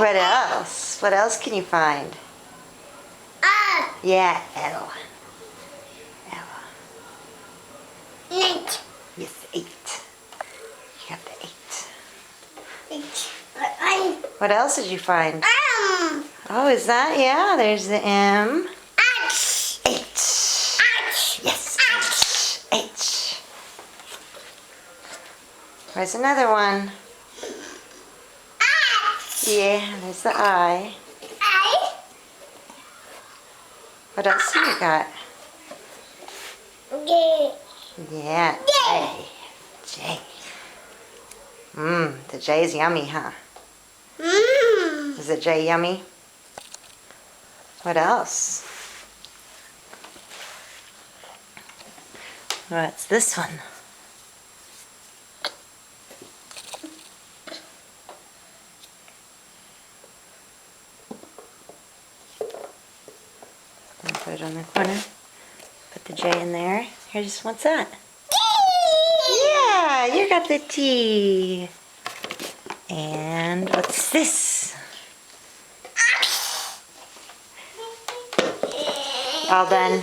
What else? What else can you find? Yeah, L. L. 8. Yes, 8. You got the 8. 8. What else did you find? Um. Oh, is that? Yeah, there's the M. H. 8. H. Yes, H. H. Where's another one? H. Yeah, there's the I. I. What else do you got? J. Yeah, J. J. The J is yummy, huh? Is the J yummy? What else? What's this one? I'll put it on the corner. Put the J in there. Here's, what's that? Yeah, you got the T. And what's this? All done.